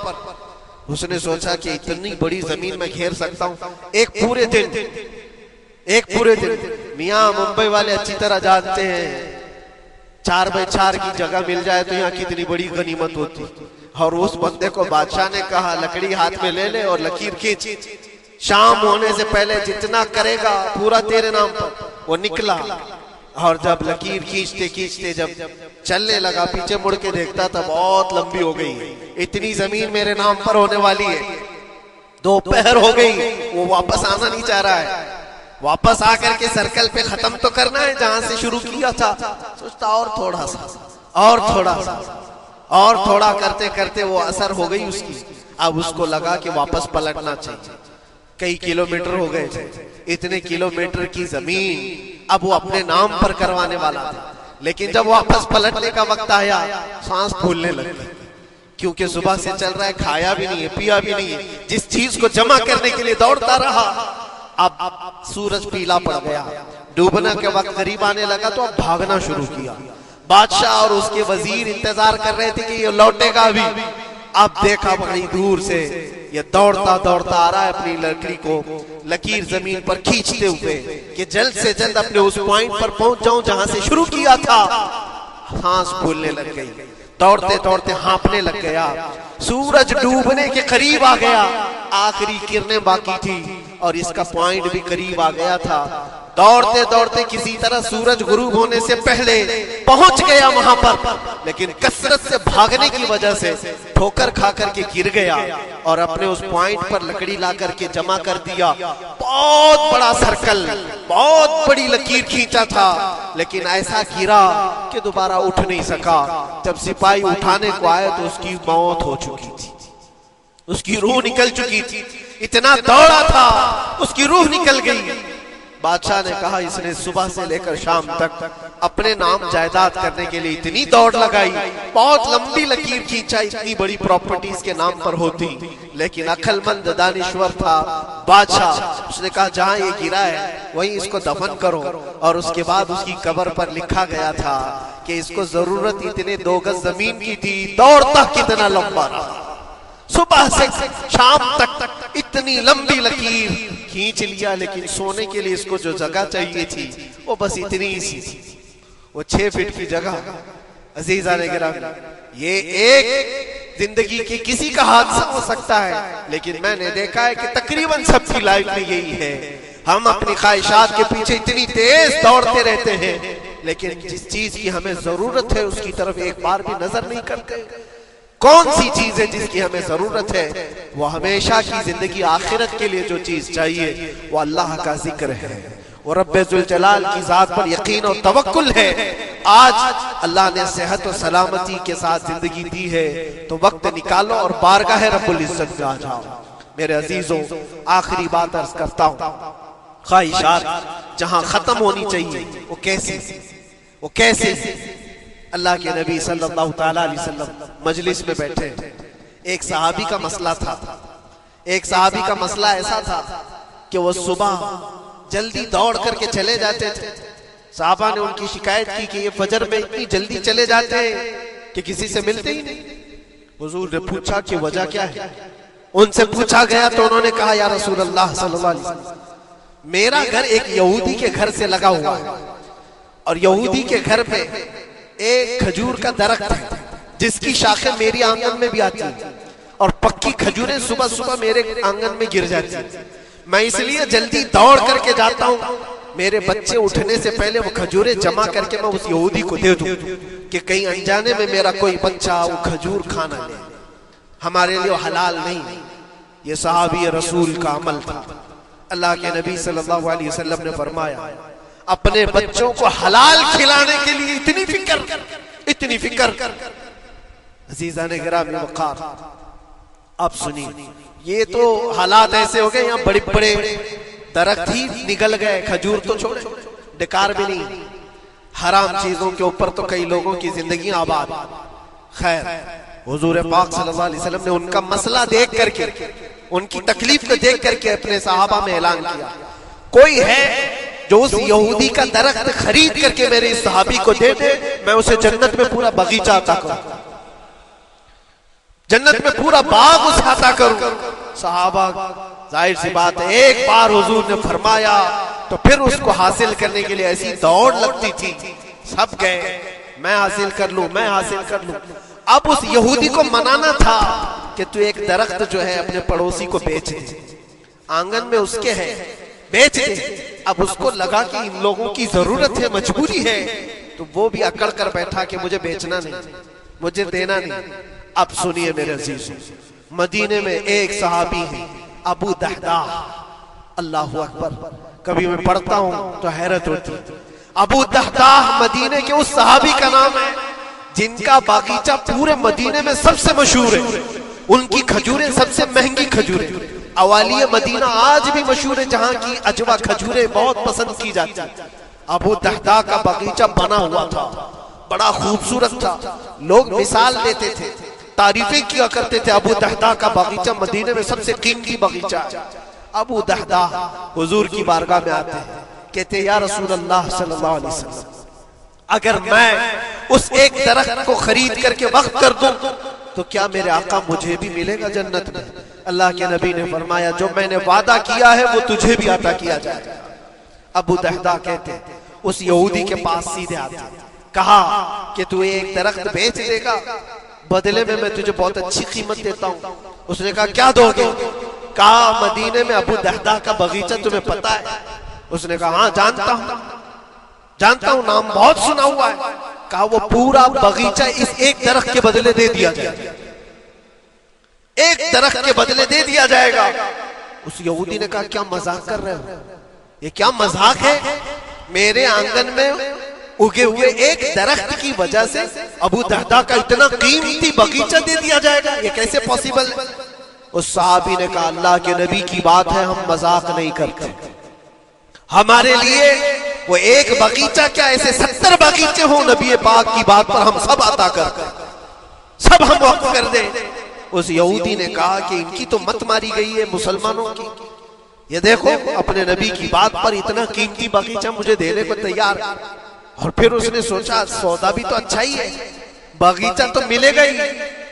उसने सोचा कि इतनी बड़ी जमीन मैं घेर सकता हूं एक पूरे दिन। मियां मुंबई वाले अच्छी तरह जानते हैं 4x4 की जगह मिल जाए तो यहाँ कितनी बड़ी गनीमत होती। और उस बंदे को बादशाह ने कहा, लकड़ी हाथ में ले ले और लकीर खींच, शाम होने से पहले जितना करेगा पूरा तेरे नाम पर। वो निकला और जब लकीर खींचते खींचते जब चलने लगा, पीछे मुड़ के देखता था बहुत लंबी हो गई, इतनी जमीन मेरे नाम पर होने वाली है। दोपहर हो गई, वो वापस आना नहीं चाह रहा है। वापस आकर के सर्कल पे खत्म तो करना है जहां से शुरू किया था। सोचता और थोड़ा सा और थोड़ा करते करते वो असर हो गई उसकी। अब उसको लगा कि वापस पलटना चाहिए। कई किलोमीटर हो गए थे, इतने किलोमीटर की जमीन अब वो अपने नाम पर करवाने वाला था। लेकिन जब वापस पलटने का वक्त आया, सांस फूलने लगी, क्योंकि सुबह से चल रहा है, खाया भी नहीं है, पिया भी नहीं है। जिस चीज को जमा करने के लिए दौड़ता रहा, अब सूरज पीला पड़ गया, डूबने के वक्त करीब आने लगा तो अब भागना शुरू किया। बादशाह और उसके वजीर इंतजार कर रहे थे कि ये लौटेगा अभी। अब देखा बड़ी दूर से ये दौड़ता दौड़ता आ रहा है, अपनी लकड़ी को लकीर जमीन पर खींचते हुए कि जल्द से जल्द अपने उस पॉइंट पर पहुंच जाऊं जहां से शुरू किया था। सांस फूलने लग गई, दौड़ते दौड़ते हाँफने लग गया। सूरज डूबने के करीब आ गया, आखिरी किरणें बाकी थी और इसका पॉइंट भी करीब आ गया था। दौड़ते दौड़ते किसी तरह सूरज गुरूब होने से पहले पहुंच गया वहां पर, लेकिन कसरत से भागने की वजह से ठोकर खा करके गिर गया और अपने उस पॉइंट पर लकड़ी ला करके जमा कर दिया। बहुत बड़ा सर्कल, बहुत बड़ी लकीर खींचा था, लेकिन ऐसा गिरा कि दोबारा उठ नहीं सका। जब सिपाही उठाने को आए तो उसकी मौत हो चुकी थी, उसकी रूह निकल चुकी थी। इतना दौड़ा था, उसकी रूह निकल गई। बादशाह ने कहा, इसने सुबह से लेकर शाम तक अपने नाम जायदाद करने के लिए इतनी दौड़ लगाई, बहुत लंबी लकीर खींचा, इतनी बड़ी प्रॉपर्टी इसके नाम पर होती, लेकिन अक्लमंद दानिश्वर था बादशाह। उसने कहा जहां ये गिरा है वहीं इसको दफन करो। और उसके बाद उसकी कब्र पर लिखा गया था कि इसको जरूरत इतने 2 गज जमीन की थी, दौड़ता कितना लंबा रहा, सुबह से शाम तक इतनी लंबी लकीर खींच लिया, लेकिन सोने के लिए इसको जो जगह चाहिए थी वो बस इतनी सी थी, वो 6 फीट की जगह। अजीजा ने गिरामी, ये एक जिंदगी के किसी का हादसा हो सकता है, लेकिन मैंने देखा है कि तकरीबन सबकी लाइफ में यही है। हम अपनी ख्वाहिशात के पीछे इतनी तेज दौड़ते रहते हैं, लेकिन जिस चीज की हमें जरूरत है उसकी तरफ एक बार भी नजर नहीं करते। कौन सी चीज है जिसकी हमें जरूरत है? वो हमेशा की जिंदगी आखिरत के लिए जो चीज चाहिए वो अल्लाह का जिक्र है, वो रब्बे जुल जलाल की जात पर यकीन और तवक्कुल है। आज अल्लाह ने सेहत और सलामती के साथ जिंदगी दी है, तो वक्त निकालो और बारगाह रब्बुल इज्जत में आ जाओ। मेरे अजीजों, आखिरी बात अर्ज करता हूं, ख्वाहिशात जहां खत्म होनी चाहिए वो कैसे अल्लाह के नबी सल्लल्लाहु तआला अलैहि वसल्लम मजलिस में बैठे, एक सहाबी का मसला था। एक सहाबी का मसला ऐसा था कि वो सुबह जल्दी दौड़ करके चले जाते थे। साहबा ने उनकी शिकायत की कि ये फजर में इतनी जल्दी चले जाते हैं कि किसी से मिलते ही नहीं। हुजूर ने पूछा कि वजह क्या है। उनसे पूछा गया तो उन्होंने कहा, या रसूल अल्लाह सल्लल्लाहु अलैहि वसल्लम, मेरा घर एक यहूदी के घर से लगा हुआ है और यहूदी के घर पे एक खजूर का दरख्त है जिसकी शाखें मेरी आंगन में भी आती है और पक्की खजूरें सुबह सुबह मेरे आंगन में गिर जाती है। मैं इसलिए जल्दी दौड़ करके जाता हूँ, मेरे बच्चे उठने से पहले वो खजूरें जमा करके मैं उस यहूदी को दे दूं कि कहीं अनजाने में मेरा कोई बच्चा वो खजूर खाना ले। हमारे लिए हलाल नहीं, ये सहाबी रसूल का अमल था। अल्लाह के नबी सल्लल्लाहु अलैहि वसल्लम ने फरमाया, अपने बच्चों को हलाल खिलाने के लिए इतनी फिक्र अजीजा ने गिरामी वक़ार, अब सुनिए, ये तो हालात ऐसे हो गए, यहाँ बड़े बड़े दरख्त ही निगल गए, खजूर तो छोड़े, डकार भी नहीं, हराम चीजों के ऊपर तो कई लोगों की जिंदगी आबाद। खैर, हुजूर पाक सल्लल्लाहु अलैहि वसल्लम ने उनका मसला देख करके, उनकी तकलीफ को देख करके अपने सहाबा में ऐलान किया, कोई है जो उस यहूदी का दरख्त खरीद करके मेरे इस सहाबी को दे दे, मैं उसे जन्नत में पूरा बगीचा अता करूं, जन्नत में पूरा बाग उसे अता करूं। सहाबा, जाहिर सी बात है, एक बार हुजूर ने फरमाया तो फिर उसको हासिल करने के लिए ऐसी दौड़ लगती थी, सब गए, मैं हासिल कर लूं, मैं हासिल कर लूं। अब उस यहूदी को मनाना था कि तू एक दरख्त जो है अपने पड़ोसी को बेच दे, आंगन में उसके है, बेच दे। अब उसको लगा कि इन लोगों की जरूरत है, मजबूरी है, तो वो भी अकड़ कर बैठा कि मुझे बेचना नहीं, मुझे देना नहीं। अब सुनिए मेरे अजीज, मदीने में एक सहाबी है अबू दहदा, अल्लाह अकबर, कभी मैं पढ़ता हूं तो हैरत होती है। अबू दहदा मदीने के उस सहाबी का नाम है जिनका बागीचा पूरे मदीने में सबसे मशहूर है, उनकी खजूरें सबसे महंगी खजूरें, अवालिए मदीना आज भी मशहूर है, जहां की अजवा खजूरें बहुत पसंद की जाती है। अबू दहदा का बागीचा बना हुआ था, बड़ा खूबसूरत था, लोग मिसाल देते थे, तारीफें किया करते थे, अबू दहदा का बागीचा मदीने में सबसे कीमती बागीचा। अबू दहदा हुजूर की बारगाह में आते हैं, कहते या रसूल अल्लाह सल्लल्लाहु अलैहि वसल्लम, अगर मैं उस एक दरख्त को खरीद करके वक्त कर दूं तो क्या मेरे आका मुझे भी मिलेगा जन्नत में? अल्लाह के नबी ने फरमाया, जो मैंने वादा किया है वो तुझे भी अता किया जाएगा। अबू दहदा कहते उस यहूदी के पास सीधे आते, कहा कि तू एक दरख्त बेच देगा, बदले में मैं तुझे बहुत अच्छी कीमत देता हूं। उसने कहा क्या दोगे? कहा मदीने में अबू दहदा का बगीचा तुम्हें पता है? उसने कहा हाँ जानता हूं, जानता हूं, नाम बहुत सुना हुआ है। कहा वो पूरा बगीचा इस एक दरख्त के बदले दे दिया जाएगा, एक दरख्त के बदले दे दिया जाएगा। उस यहूदी ने कहा क्या मजाक कर रहे हो, ये क्या मजाक है? मेरे आंगन में उगे हुए एक दरख्त की वजह से अबू दहदा का इतना कीमती बगीचा दे दिया जाएगा, ये कैसे पॉसिबल है? उस सहाबी ने कहा अल्लाह के नबी की बात है, हम मजाक नहीं करते, हमारे लिए वो एक बगीचा क्या ऐसे 70 बगीचे हो नबी पाक की बात पर हम सब अता करते, सब हम वक्फ कर दें। उस यहूदी ने कहा कि इनकी तो मत मारी गई है मुसलमानों की, ये देखो अपने नबी की बात पर इतना कीमती बगीचा मुझे देने को तैयार। और फिर उसने सोचा सौदा भी तो अच्छा ही है, बगीचा तो मिलेगा ही,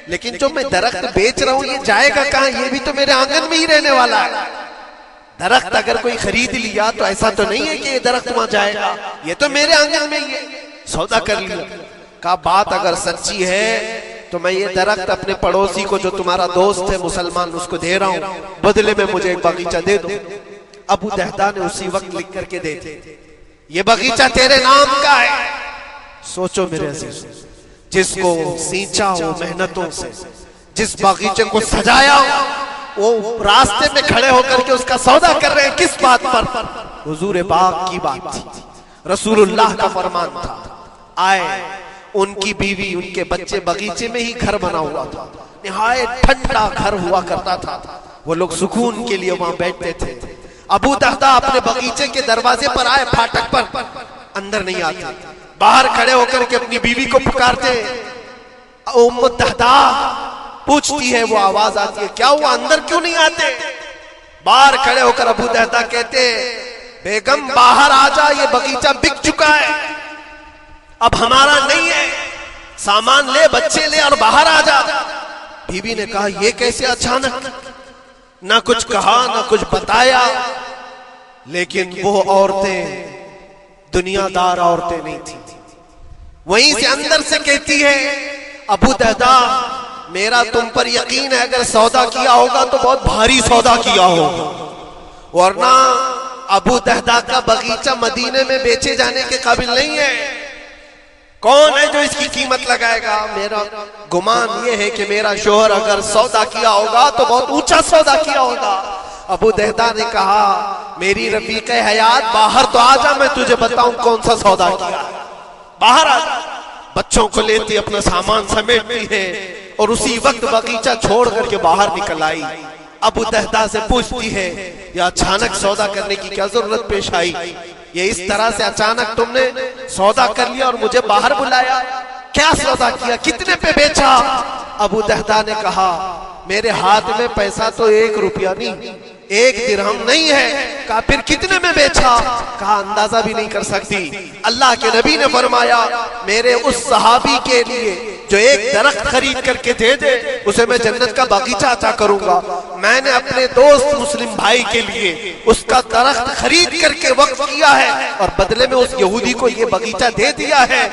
लेकिन जो मैं दरख्त बेच रहा हूं ये जाएगा कहां? ये भी तो मेरे आंगन में ही रहने वाला है। दरख्त अगर कोई खरीद लिया तो ऐसा तो नहीं है कि ये दरख्त वहां जाएगा, ये तो मेरे आंगन में ही है। सौदा कर लिया। कहा बात अगर सच्ची है तो मैं ये दरख्त अपने पड़ोसी को जो तुम्हारा दोस्त है मुसलमान उसको दे रहा हूं, बदले में मुझे एक बगीचा दे दो। अबू दहदा ने उसी वक्त लिख करके दे दिया, ये बगीचा तेरे नाम का है। सोचो मेरे अजीज, जिसको सींचा हो मेहनतों से, जिस बगीचे को सजाया हो, वो रास्ते में खड़े होकर के उसका सौदा कर रहे हैं, किस बात पर? हुजूर पाक की बात थी, रसूलुल्लाह का फरमान था। आए उनकी बीवी, उनके बच्चे, बगीचे में ही घर बना हुआ था, निहायत ठंडा घर हुआ करता था, वो लोग सुकून के लिए वहां बैठते थे। अबू दहदा अपने बगीचे के दरवाजे पर आए, फाटक पर, अंदर नहीं आते, बाहर खड़े होकर के अपनी बीवी को पुकारते। उम्म दहदा पूछती है, वो आवाज आती है, क्या हुआ, अंदर क्यों नहीं आते? बाहर खड़े होकर अबू दहदा कहते, बेगम बाहर आ जा, ये बगीचा बिक चुका है, अब हमारा नहीं है, सामान ले, बच्चे ले और बाहर आ जा। बीबी ने कहा ये कैसे अचानक? ना कुछ कहा ना कुछ बताया, लेकिन वो औरतें दुनियादार औरतें नहीं थी। वहीं से अंदर से कहती है, अबू दहदा मेरा तुम पर यकीन है, अगर सौदा किया होगा तो बहुत भारी सौदा किया होगा, वरना अबू दहदा का बगीचा मदीने में बेचे जाने के काबिल नहीं है। कौन है जो इसकी कीमत लगाएगा? मेरा गुमान यह है कि मेरा शोहर अगर सौदा किया होगा तो बहुत ऊंचा सौदा किया होगा। अबू दहदा ने कहा, मेरी रफीक़े हयात बाहर तो आ जा, मैं तुझे बताऊं कौन सा सौदा किया। बाहर आ जा। बच्चों को लेती, अपना सामान समेटती है और उसी वक्त बगीचा छोड़ करके बाहर निकल आई। अबू दहदा से पूछती है, या अचानक सौदा करने की क्या जरूरत पेश आई? ये इस तरह से अचानक तुमने सौदा कर लिया और मुझे बाहर बुलाया, क्या सौदा किया, कितने पे बेचा? अबू दहदा ने कहा, मेरे हाथ में पैसा तो 1 रुपया नहीं, 1 दिरहम नहीं है। कहा फिर कितने में बेचा? कहा अंदाजा भी नहीं कर सकती। अल्लाह के नबी ने फरमाया, मेरे उस सहाबी के लिए जो एक दरख्त खरीद करके दे दे, उसे मैं जन्नत का बगीचा अता करूंगा। मैंने अपने दोस्त मुस्लिम भाई के लिए उसका दरख्त खरीद करके वक्फ किया है और बदले में उस यहूदी को ये बगीचा दे दिया है।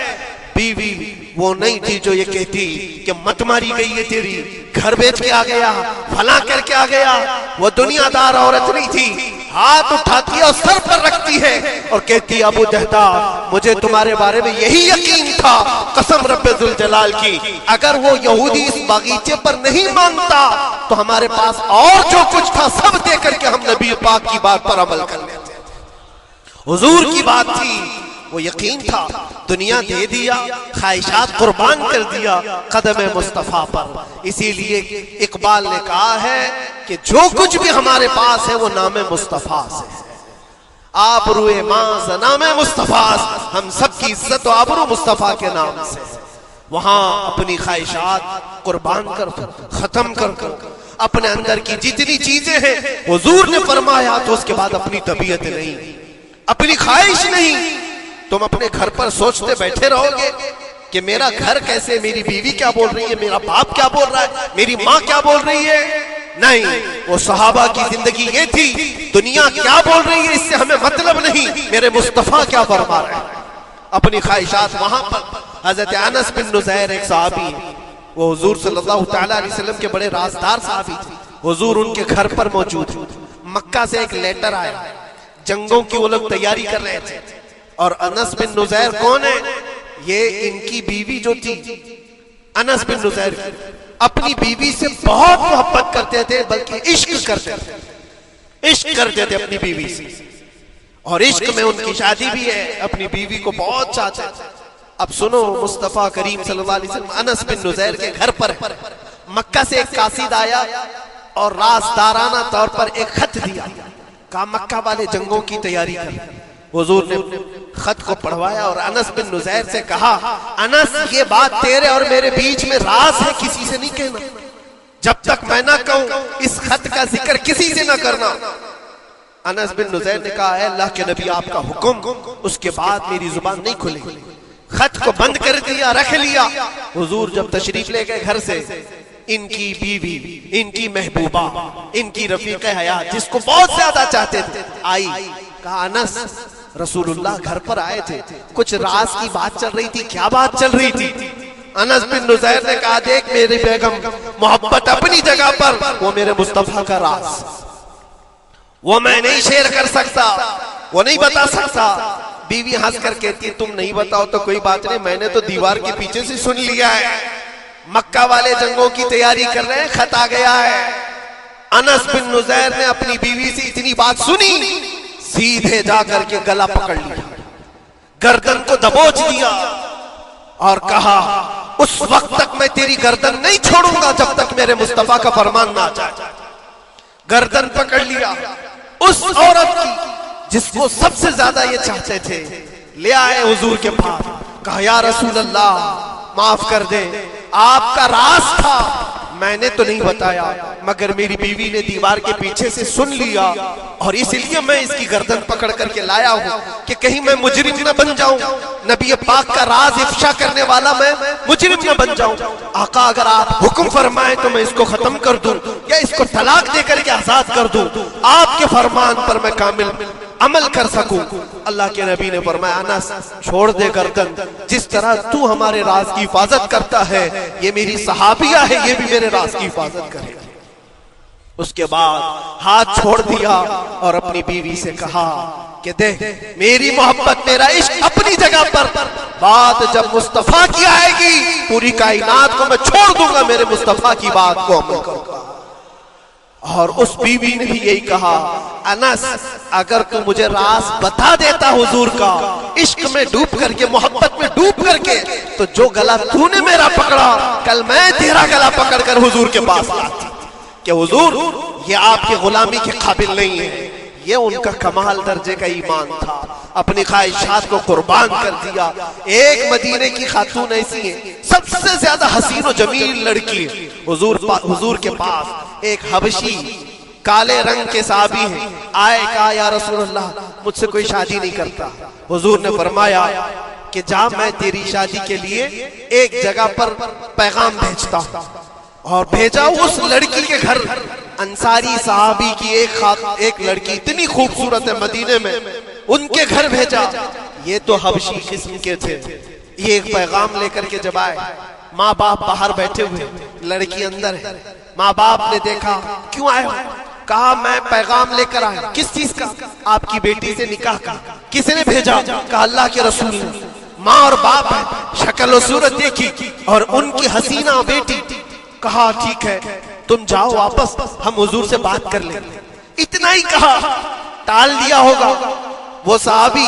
बीवी वो नहीं थी जो ये कहती कि मत मारी गई है तेरी, घर बेच के आ गया, फला करके आ गया। वो दुनियादार औरत नहीं थी, हाथ उठाती है और सर पर रखती है और कहती, अबू दहदा मुझे तुम्हारे बारे में यही यकीन था, कसम रब्बे जुल जलाल की, अगर वो यहूदी इस बगीचे पर नहीं मांगता तो हमारे पास और जो कुछ था सब दे करके हम नबी पाक की बात पर अमल कर लेते। हुजूर की बात थी, वो यकीन था, दुनिया दे दिया, ख्वाहिशात कुर्बान कर दिया कदम मुस्तफा पर। इसीलिए इकबाल ने कहा है कि जो कुछ भी हमारे पास है वो नाम मुस्तफा से है। आबरूए माज़ नाम मुस्तफा, हम सबकी इज्जत और आबरू मुस्तफा के नाम से। वहां अपनी ख्वाहिशात कुर्बान कर, खत्म कर अपने अंदर की जितनी चीजें हैं हुजूर ने फरमाया, तो उसके बाद अपनी तबीयत नहीं, अपनी ख्वाहिश नहीं। तुम अपने घर पर सोचते बैठे रहोगे कि मेरा घर कैसे, मेरी बीवी क्या बोल रही है, मेरा बाप क्या बोल रहा है, मेरी माँ क्या बोल रही है? नहीं, वो सहाबा की जिंदगी ये थी, दुनिया क्या बोल रही है इससे हमें मतलब नहीं, मेरे मुस्तफा क्या फरमा रहे हैं। अपनी ख्वाहिशात वहां पर। हजरत अनस बिन नुज़ैर एक सहाबी, वो हुजूर सल्लल्लाहु तआला अलैहि वसल्लम के बड़े राज़दार सहाबी थे। हुजूर उनके घर पर मौजूद। मक्का से एक लेटर आया, जंगों की वो लोग तैयारी कर रहे थे। और अनस बिन नुज़ैर कौन है? ये इनकी बीवी जो थी, अनस बिन नुज़ैर अपनी बीवी से बहुत मोहब्बत करते थे, बल्कि इश्क करते थे, इश्क करते थे अपनी बीवी से। और इश्क में उनकी शादी भी है, अपनी बीवी को बहुत चाहते थे। अब सुनो, मुस्तफा करीम सल्लल्लाहु अलैहि वसल्लम अनस बिन नुज़ैर के घर पर मक्का से एक कासिद आया और राज़दाराना तौर पर एक खत दिया, कहा मक्का वाले जंगों की तैयारी कर। हुजूर ने खत को पढ़वाया और अनस बिन नुज़ैर से कहा, अनस ये बात तेरे और मेरे बीच में राज है, किसी से नहीं कहना, जब तक मैं ना कहूं इस खत का जिक्र किसी से ना करना। अनस बिन नुज़ैर ने कहा, अल्लाह के नबी आपका हुक्म, उसके बाद मेरी जुबान नहीं खुलेगी। खत को बंद कर दिया, रख लिया। हुजूर जब तशरीफ ले गए घर से, इनकी बीवी, इनकी महबूबा, इनकी रफीक हयात जिसको बहुत ज्यादा चाहते थे, आई। कहा अनस रसूलुल्लाह घर पर आए थे, कुछ राज की बात चल रही थी, क्या बात चल रही थी? अनस बिन नुज़ैर ने कहा, देख मेरी बेगम, मोहब्बत अपनी जगह पर, वो मेरे मुस्तफा का राज, वो मैं नहीं शेयर कर सकता, वो नहीं बता सकता। बीवी हंस कर कहती है, तुम नहीं बताओ तो कोई बात नहीं, मैंने तो दीवार के पीछे से सुन लिया है, मक्का वाले जंगों की तैयारी कर रहे हैं, खत आ गया है। अनस बिन नुज़ैर ने अपनी बीवी से इतनी बात सुनी, सीधे जाकर के गला पकड़ लिया, गर्दन को दबोच दिया और कहा, उस वक्त तक मैं तेरी गर्दन नहीं छोड़ूंगा जब तक मेरे मुस्तफा का फरमान ना आ जाए। गर्दन पकड़ लिया उस औरत की जिसको सबसे ज्यादा ये चाहते थे, ले आए हुजूर के पास। कहा, या रसूल अल्लाह माफ कर दे, आपका राज था, मैंने तो नहीं बताया, मगर मेरी बीवी ने दीवार के पीछे से सुन लिया और इसलिए मैं इसकी गर्दन पकड़ करके लाया हूं कि कहीं मैं मुजरिम न बन जाऊं, नबी पाक का राज इफ्शा करने वाला मैं मुजरिम न बन जाऊं। आका अगर आप हुक्म फरमाएं तो मैं इसको खत्म कर दूं या इसको तलाक दे करके आजाद कर दूं, आपके फरमान पर मैं कामिल अमल कर सकूं। अल्लाह के नबी ने फरमाया, अनस छोड़ दे गर्दन, जिस तरह तू हमारे राज की हिफाजत करता है, ये मेरी सहाबिया है, ये भी मेरे राज की हिफाजत करेगा। उसके बाद हाथ छोड़ दिया और अपनी बीवी से कहा कि देख मेरी मोहब्बत, मेरा इश्क अपनी जगह पर, बात जब मुस्तफा की आएगी पूरी कायनात को मैं छोड़ दूंगा, मेरे मुस्तफा की बात को अमल करूंगा। और उस बीवी ने भी यही कहा, अनस अगर तू मुझे राज बता देता हुजूर का, इश्क में डूब करके, मोहब्बत में डूब करके, तो जो गला तूने मेरा पकड़ा, कल मैं तेरा गला पकड़कर हुजूर के पास लाती कि हुजूर ये आपकी गुलामी के काबिल नहीं है। ये उनका कमाल दर्जे का ईमान था, अपनी ख्वाहिशात को कुर्बान कर दिया। एक मदीने की खातून ऐसी है, सबसे ज्यादा हसीन और जमील लड़की हुजूर के पास एक हबशी काले रंग के साहबी है, आए कहा या रसूल अल्लाह मुझसे कोई शादी नहीं करता। हुजूर ने फरमाया कि जा मैं तेरी शादी के लिए एक जगह पर पैगाम भेजता हूं, और भेजा उस लड़की के घर। अंसारी साहबी की एक लड़की इतनी खूबसूरत है मदीने में, उनके घर भेजा। ये तो हबशी किस्म के थे। ये एक पैगाम लेकर के जब आए, माँ बाप बाहर बैठे हुए, लड़की अंदर है। माँ बाप ने देखा, क्यों आए हो? कहा मैं पैगाम लेकर आया। किस चीज का? आपकी बेटी से निकाह का। किसने भेजा? कहा अल्लाह के रसूल ने। माँ और बाप है, शक्ल और सूरत देखी और उनकी हसीना बेटी। कहा ठीक है तुम जाओ वापस, हम हुजूर से बात कर ले। इतना ही कहा, टाल दिया होगा। वो साहबी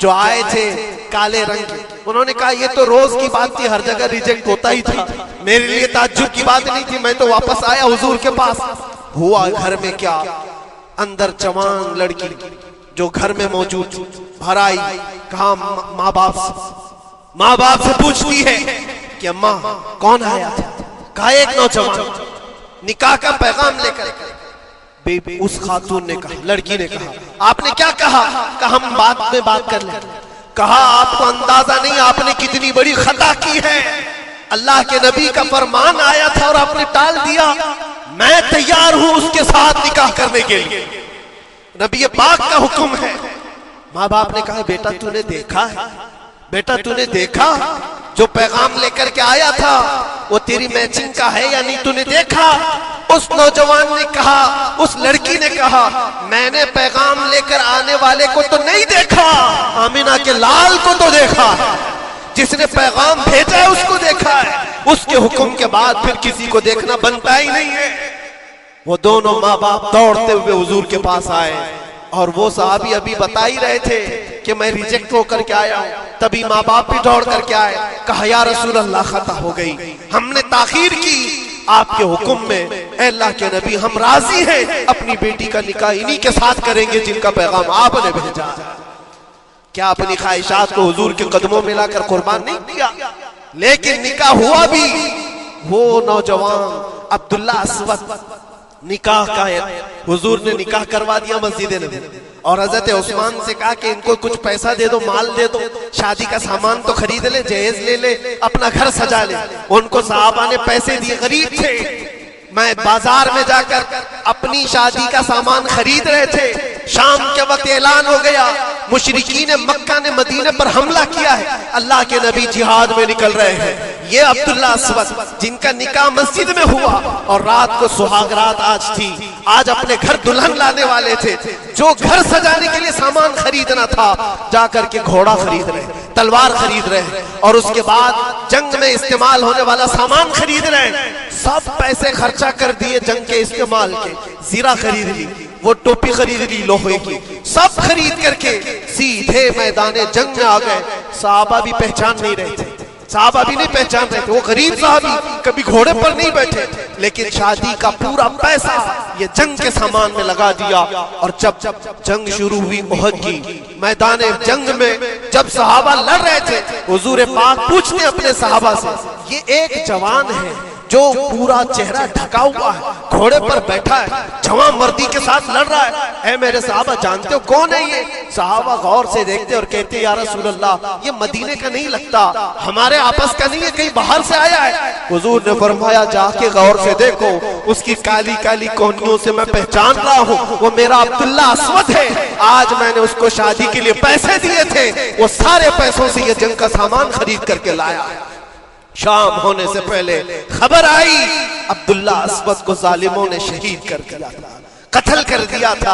जो आए थे काले रंग के, उन्होंने कहा ये तो रोज की बात थी, हर जगह रिजेक्ट होता ही था, मेरे लिए ताज्जुब की बात नहीं थी, मैं तो वापस आया हुजूर के पास। हुआ घर में क्या, अंदर जवान लड़की जो घर में मौजूद भर आई। कहा माँ बाप से पूछती है कि अम्मा कौन आया था? कहा एक नौजवान निकाह का पैगाम लेकर। बेबी उस खातून ने कहा, लड़की ने कहा आपने क्या कहा? कहा हम बाद में बात कर लें। कहा आपको अंदाजा नहीं आपने कितनी बड़ी खता की है। अल्लाह के नबी का फरमान आया था और आपने टाल दिया। मैं तैयार हूं उसके साथ निकाह करने के लिए, नबी पाक का हुक्म है। माँ बाप ने कहा बेटा तूने देखा है, बेटा तूने देखा जो पैगाम लेकर के आया था वो तेरी मैचिंग का है या नहीं, तूने देखा? उस नौजवान ने कहा, उस लड़की ने कहा मैंने पैगाम लेकर आने वाले को तो नहीं देखा, आमिना के लाल को तो देखा है, जिसने पैगाम भेजा है उसको देखा है। उसके हुक्म के बाद फिर किसी को देखना बनता ही नहीं है। वो दोनों माँ बाप दौड़ते हुए हुजूर के पास आए और वो साहबी अभी बता ही रहे थे कि मैं रिजेक्ट होकर के आया हूं। तभी माँ बाप भी दौड़ करके आए, कहा या रसूल अल्लाह खता हो गई, हमने ताखीर की आपके हुक्म में। अल्लाह के नबी हम राजी हैं, अपनी बेटी का निकाह इन्हीं के साथ करेंगे जिनका पैगाम आपने भेजा। क्या अपनी ख्वाहिशात को हुजूर के कदमों में लाकर कुर्बान नहीं किया? लेकिन निकाह हुआ भी। वो नौजवान अब्दुल्ला अस्वद निकाह का है, हुजूर ने निकाह करवा दिया मस्जिद नबी। और हजरत उस्मान से कहा कि इनको कुछ पैसा दे दो, माल दे दो, शादी का सामान तो खरीद ले, जहेज ले ले, अपना घर सजा ले। उनको साहबा ने पैसे दिए, गरीब थे। मैं बाजार में जाकर अपनी शादी का सामान खरीद रहे थे, शाम के वक्त ऐलान हो गया मुशरिकीन मक्का ने मदीने पर हमला किया है, अल्लाह के नबी जिहाद में निकल रहे हैं। ये अब्दुल्ला अस्वद जिनका निकाह मस्जिद में हुआ और रात को सुहाग रात आज थी, आज अपने घर दुल्हन लाने वाले थे, जो घर सजाने के लिए सामान खरीदना था जाकर के घोड़ा खरीद रहे, तलवार खरीद रहे, और उसके बाद जंग में इस्तेमाल होने वाला सामान खरीद रहे। सब पैसे खर्चा कर दिए जंग के इस्तेमाल के। जीरा खरीद ली, वो टोपी खरीद ली लोहे की, सब खरीद करके सीधे मैदाने जंग में आ गए। साहबा भी पहचान नहीं रहे थे, साहबा भी नहीं पहचान रहे थे। वो गरीब साहबी कभी घोड़े पर नहीं बैठे, लेकिन शादी का पूरा पैसा ये जंग के सामान में लगा दिया। और जब जंग शुरू हुई उहद की मैदाने जंग में, जब साहबा लड़ रहे थे, हुजूर पाक पूछते अपने साहबा से, ये एक जवान है जो पूरा चेहरा ढका हुआ है, घोड़े पर बैठा है, जवान वर्दी के साथ लड़ रहा है, ऐ मेरे साहबा जानते हो कौन है ये? साहबा गौर से देखते और कहते या रसूल अल्लाह ये मदीने का नहीं लगता, हमारे आपस का नहीं है, कहीं बाहर से आया है। हुजूर ने फरमाया जाके गौर से देखो, उसकी काली काली कोहनियों से मैं पहचान रहा हूँ, वो मेरा अब्दुल्ला अस्वद है। आज मैंने उसको शादी के लिए पैसे दिए थे, वो सारे पैसों से ये जंग का सामान खरीद करके लाया है। शाम होने से पहले खबर आई अब्दुल्ला अस्वद को जालिमों ने शहीद कर दिया था, कत्ल कर दिया था,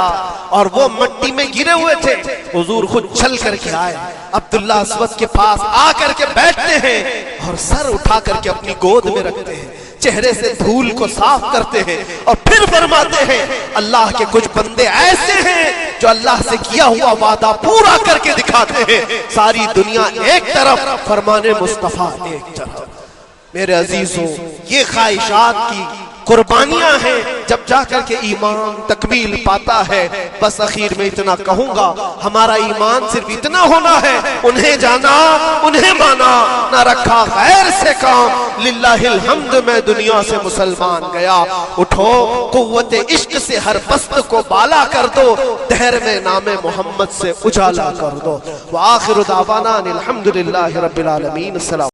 और वो मिट्टी में गिरे हुए थे। हुजूर खुद चल करके आए, अब्दुल्ला अस्वद के पास आ करके बैठते हैं और सर उठा करके अपनी गोद में रखते हैं, चेहरे से धूल को साफ करते हैं और फिर फरमाते हैं अल्लाह के कुछ बंदे ऐसे हैं जो अल्लाह से किया हुआ वादा पूरा करके दिखाते हैं। सारी दुनिया एक तरफ, फरमाने मुस्तफा एक तरफ। मेरे अजीजों, ये ख्वाहिशात की कुर्बानियां हैं जब जाकर के ईमान तकमील पाता है। बस आखिर में इतना कहूंगा, हमारा ईमान सिर्फ इतना होना है, उन्हें जाना उन्हें माना, ना रखा गैर से काम। लिल्लाहिल हम्द, मैं दुनिया से मुसलमान गया। उठो कुव्वत इश्क से हर पस्त को बाला कर दो, दहर में नामे मोहम्मद से उजाला कर दो। व आखिरु दावाना अनिल हम्दुलिल्लाहि रब्बिल आलमीन।